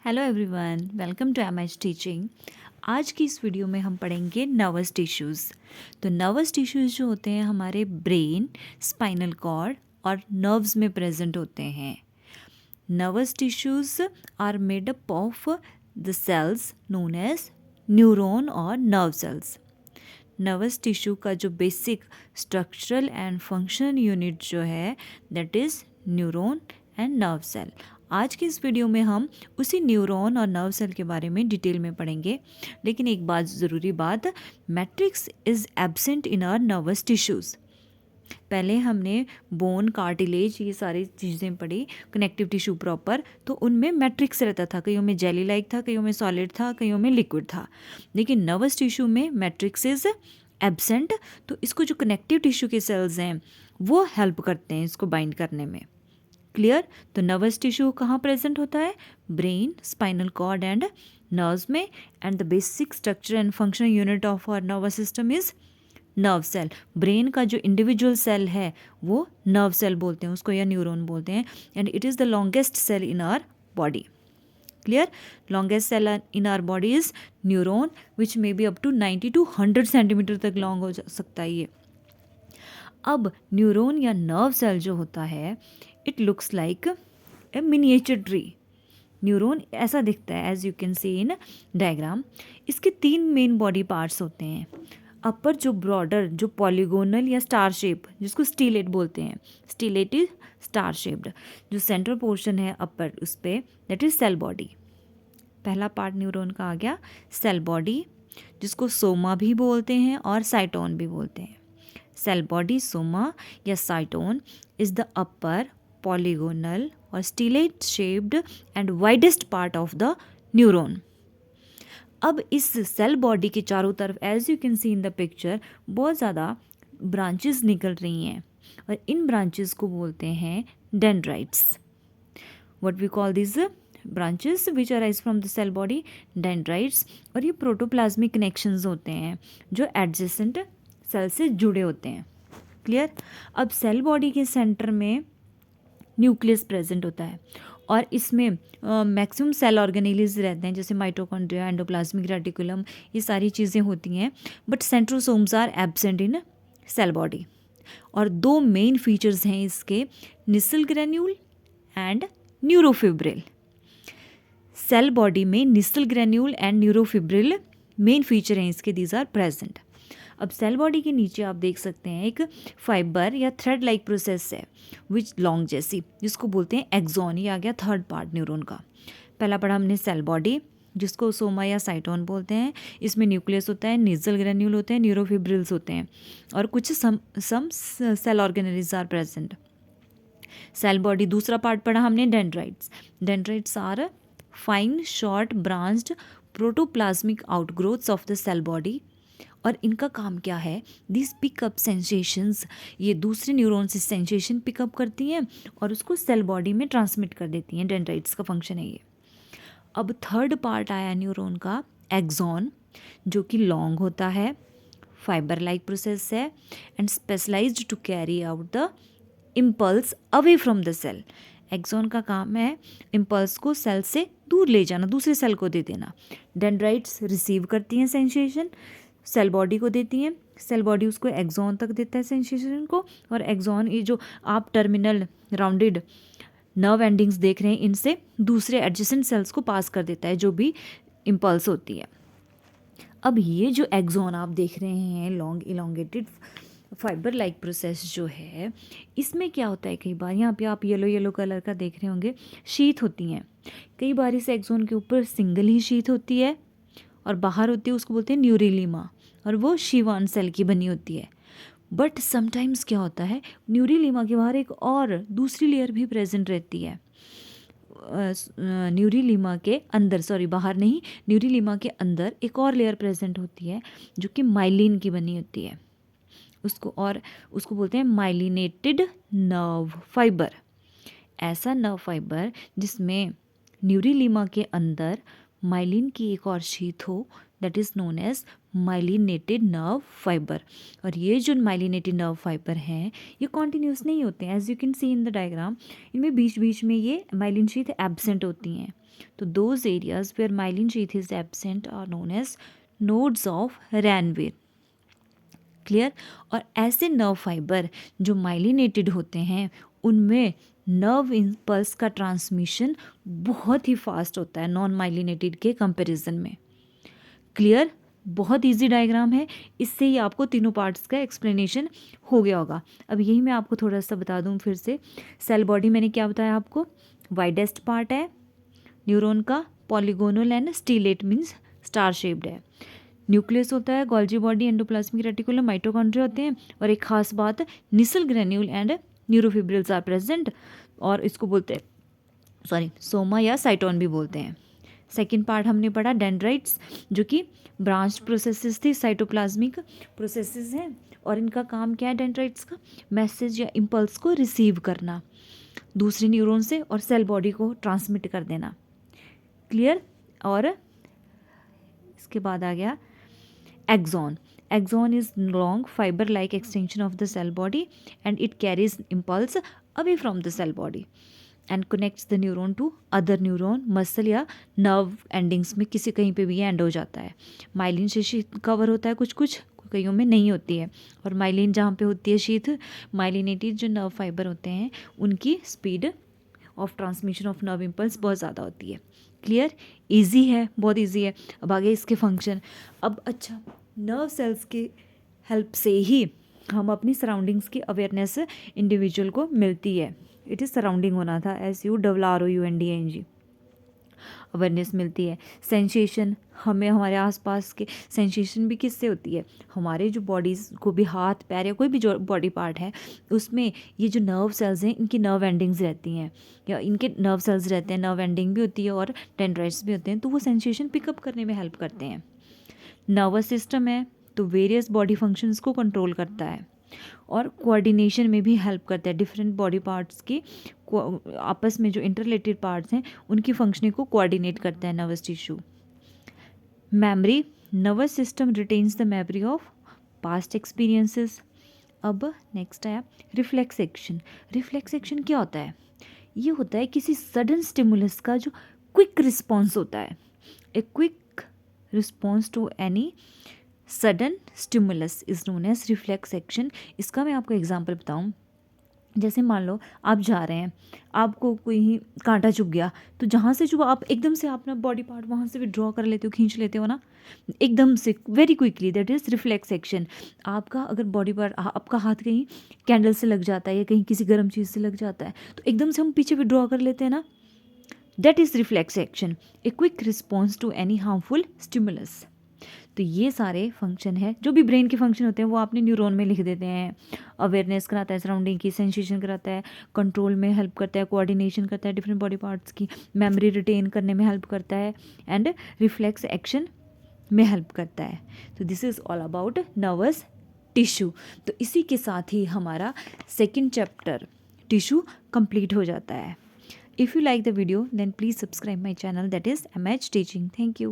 Hello everyone, welcome to MH teaching. आज की इस वीडियो में हम पढ़ेंगे नर्वस टिश्यूज़। तो नर्वस टिश्यूज़ जो होते हैं हमारे ब्रेन, स्पाइनल कॉर्ड और नर्व्स में प्रेजेंट होते हैं। Nervous tissues are made up of the cells known as neuron और नर्व सेल्स। नर्वस टिश्यू का जो basic structural and functional unit जो है that is neuron and nerve cell. आज की इस वीडियो में हम उसी न्यूरॉन और नर्व सेल के बारे में डिटेल में पढ़ेंगे। लेकिन एक बात ज़रूरी बात, matrix is absent in our nervous tissues. पहले हमने बोन, कार्टिलेज, ये सारी चीज़ें पढ़ी, कनेक्टिव टिश्यू प्रॉपर, तो उनमें मैट्रिक्स रहता था। कईयों में जेली लाइक था, कईयों में सॉलिड था, कईयों में लिक्विड था। लेकिन नर्वस टिश्यू में मैट्रिक्स इज एब्सेंट। तो इसको जो कनेक्टिव टिश्यू के सेल्स हैं वो हेल्प करते हैं इसको बाइंड करने में। क्लियर? तो नर्वस टिश्यू कहाँ प्रेजेंट होता है? Brain, spinal cord and nerves में। And the basic structure and functional unit of our nervous system is nerve cell. Brain का जो इंडिविजुअल सेल है वो नर्व सेल बोलते हैं उसको, या न्यूरॉन बोलते हैं। And it is the longest cell in our body. Clear? Longest cell in our body is neuron which may be up to 90 to 100 centimetre तक लॉन्ग हो सकता है ये। अब न्यूरॉन या नर्व सेल जो होता है it looks like a miniature tree. Neuron ऐसा दिखता है as you can see in diagram. इसके 3 मेन बॉडी पार्ट्स होते हैं। अपर जो ब्रॉडर, जो पॉलीगोनल या स्टार शेप, जिसको स्टीलेट बोलते हैं, स्टीलेट इज स्टार शेप्ड। जो सेंट्रल पोर्शन है अपर उस पर, दैट इज सेल बॉडी। पहला पार्ट न्यूरॉन का आ गया सेल बॉडी, जिसको सोमा भी बोलते हैं और साइटोन भी बोलते हैं। सेल बॉडी, सोमा या cyton is the upper polygonal और stellate shaped and widest part of the neuron. अब इस सेल बॉडी के चारों तरफ as you can see in the picture बहुत ज़्यादा ब्रांचेस निकल रही हैं और इन ब्रांचेस को बोलते हैं dendrites. What we call this branches which arise from the cell body? Dendrites. और ये प्रोटोप्लाज्मिक कनेक्शंस होते हैं जो एडजेसेंट सेल से जुड़े होते हैं। क्लियर? अब सेल बॉडी के सेंटर में न्यूक्लियस प्रेजेंट होता है और इसमें मैक्सिमम सेल ऑर्गेनेलीज रहते हैं, जैसे माइटोकॉन्ड्रिया, एंडोप्लाज्मिक रेटिकुलम, ये सारी चीज़ें होती हैं। But centrosomes are absent in cell body. और 2 मेन फीचर्स हैं इसके, Nissl granule and neurofibril. Cell body में Nissl granule and neurofibril main feature हैं इसके, दीज आर प्रेजेंट। अब सेल बॉडी के नीचे आप देख सकते हैं एक फाइबर या थ्रेड लाइक प्रोसेस है विच लॉन्ग जैसी, जिसको बोलते हैं एक्सॉन। ये आ गया थर्ड पार्ट न्यूरॉन का। पहला पढ़ा हमने सेल बॉडी, जिसको सोमा या साइटोन बोलते हैं। इसमें न्यूक्लियस होता है, निजल ग्रेन्यूल होते हैं, न्यूरोफिब्रिल्स होते हैं और कुछ some cell organelles are present. Cell body. दूसरा पार्ट पढ़ा हमने dendrites. Dendrites are fine short branched protoplasmic outgrowths of the cell body. और इनका काम क्या है? दिस पिकअप सेंसेशंस, ये दूसरे न्यूरॉन से सेंसेशन पिकअप करती हैं और उसको सेल बॉडी में ट्रांसमिट कर देती हैं। डेंड्राइट्स का फंक्शन है ये। अब थर्ड पार्ट आया न्यूरॉन का एक्सॉन, जो कि लॉन्ग होता है, फाइबर लाइक प्रोसेस है and specialised to carry out the impulse away from the cell. Axon का काम है इम्पल्स को सेल से दूर ले जाना, दूसरे सेल को दे देना। डेंड्राइट्स रिसीव करती हैं सेंसेशन, सेल बॉडी को देती हैं, सेल बॉडी उसको एक्सॉन तक देता है सेंसेशन को, और एक्सॉन ये जो आप टर्मिनल राउंडेड नर्व एंडिंग्स देख रहे हैं इनसे दूसरे एडजेसेंट सेल्स को पास कर देता है जो भी इम्पल्स होती है। अब ये जो एक्सॉन आप देख रहे हैं, long elongated fibre like process जो है, इसमें क्या होता है, कई बार यहाँ पे आप येलो येलो कलर का देख रहे होंगे, शीथ होती हैं। कई बार इस एक्सॉन के ऊपर सिंगल ही शीथ होती है और बाहर होती है, उसको बोलते हैं न्यूरिलीमा, और वो शीवान सेल की बनी होती है। बट समटाइम्स क्या होता है, न्यूरिलीमा के बाहर एक और दूसरी लेयर भी प्रेजेंट रहती है। न्यूरिलीमा के अंदर, सॉरी बाहर नहीं, न्यूरिलीमा के अंदर एक और लेयर प्रेजेंट होती है जो कि माइलिन की बनी होती है। उसको बोलते हैं माइलिनेटेड नर्व फाइबर। ऐसा नर्व फाइबर जिसमें न्यूरिलीमा के अंदर माइलिन की एक और शीथ हो, that is known as myelinated nerve fibre. और ये जो माइलिनेटेड नर्व फाइबर हैं ये कॉन्टिन्यूस नहीं होते हैं, as you can see in the diagram, इनमें बीच बीच में ये माइलिन शीथ एब्सेंट होती हैं। तो those areas where myelin sheath is absent are known as nodes of Ranvier. Clear. और ऐसे नर्व फाइबर जो माइलिनेटेड होते हैं उनमें नर्व इम्पल्स का ट्रांसमिशन बहुत ही फास्ट होता है नॉन माइलिनेटेड के कंपैरिजन में। क्लियर। बहुत इजी डायग्राम है, इससे ही आपको तीनों पार्ट्स का एक्सप्लेनेशन हो गया होगा। अब यही मैं आपको थोड़ा सा बता दूं फिर से। सेल बॉडी मैंने क्या बताया आपको, वाइडेस्ट पार्ट है न्यूरॉन का, polygonal and stellate means star shaped है। न्यूक्लियस होता है, Golgi body, endoplasmic reticulum, mitochondria होते हैं। और एक खास बात, Nissl granule and neurofibrils are present, और इसको बोलते हैं सोमा या साइटोन भी बोलते हैं। सेकेंड पार्ट हमने पढ़ा डेंड्राइट्स, जो कि ब्रांच प्रोसेसेस थी, साइटोप्लाज्मिक प्रोसेसेस हैं। और इनका काम क्या है डेंड्राइट्स का, मैसेज या इम्पल्स को रिसीव करना दूसरे न्यूरॉन से और सेल बॉडी को ट्रांसमिट कर देना। क्लियर। और इसके बाद आ गया axon. Axon is long fiber-like extension of the cell body and it carries impulse away from the cell body and connects the neuron to other neuron, muscle या nerve endings में किसी कहीं पे भी ये एंड हो जाता है। माइलिन से शीथ कवर होता है, कुछ कुछ कईयों में नहीं होती है। और माइलिन जहाँ पे होती है शीथ, माइलिनेटेड जो नर्व फाइबर होते हैं उनकी speed of transmission of nerve impulse बहुत ज़्यादा होती है। क्लियर। ईजी है, बहुत ईजी है। अब आगे इसके फंक्शन। अब अच्छा, नर्व सेल्स की हेल्प से ही हम अपनी सराउंडिंग्स की अवेयरनेस इंडिविजुअल को मिलती है। इट इज़ सराउंडिंग होना था, SURROUNDING, अवेयरनेस मिलती है। सेंसेशन, हमें हमारे आसपास के सेंसेशन भी किससे होती है, हमारे जो बॉडीज़ को भी, हाथ पैर या कोई भी जो बॉडी पार्ट है उसमें ये जो नर्व सेल्स हैं इनकी नर्व एंडिंग्स रहती हैं, या इनके नर्व सेल्स रहते हैं, नर्व एंडिंग भी होती है और डेंड्राइट्स भी होते हैं, तो वो सेंसेशन पिकअप करने में हेल्प करते हैं। नर्वस सिस्टम है तो वेरियस बॉडी फंक्शंस को कंट्रोल करता है और कोऑर्डिनेशन में भी हेल्प करता है। डिफरेंट बॉडी पार्ट्स की आपस में जो इंटररिलेटेड पार्ट्स हैं उनकी फंक्शनिंग को कोऑर्डिनेट करता है nervous tissue. Memory, nervous system retains the memory of past experiences. अब नेक्स्ट आया रिफ्लेक्स एक्शन। रिफ्लेक्स एक्शन क्या होता है, ये होता है किसी सडन स्टिमुलस का जो क्विक रिस्पॉन्स होता है। A quick response to any sudden stimulus is known as reflex action. इसका मैं आपको एग्जांपल बताऊं, जैसे मान लो आप जा रहे हैं, आपको कोई कांटा चुभ गया, तो जहाँ से चुभा आप एकदम से अपना बॉडी पार्ट वहाँ से विड्रॉ कर लेते हो, खींच लेते हो ना, एकदम से, very quickly, that is reflex action. आपका अगर बॉडी पार्ट, आपका हाथ कहीं कैंडल से लग जाता है या कहीं किसी गर्म चीज़ से लग जाता है तो एकदम से हम पीछे विड्रॉ कर लेते हैं ना, that is reflex action, a quick response to any harmful stimulus. तो ये सारे फंक्शन है, जो भी ब्रेन के फंक्शन होते हैं वो आपने न्यूरॉन में लिख देते हैं। अवेयरनेस कराता है सराउंडिंग की, सेंसेशन कराता है, कंट्रोल में हेल्प करता है, कोऑर्डिनेशन करता है डिफरेंट बॉडी पार्ट्स की, मेमोरी रिटेन करने में हेल्प करता है एंड रिफ्लेक्स एक्शन में हेल्प करता है। तो this is all about nervous tissue. तो इसी के साथ ही हमारा सेकेंड चैप्टर टिश्यू कंप्लीट हो जाता है। If you like the video, then please subscribe my channel, that is MH Teaching. Thank you.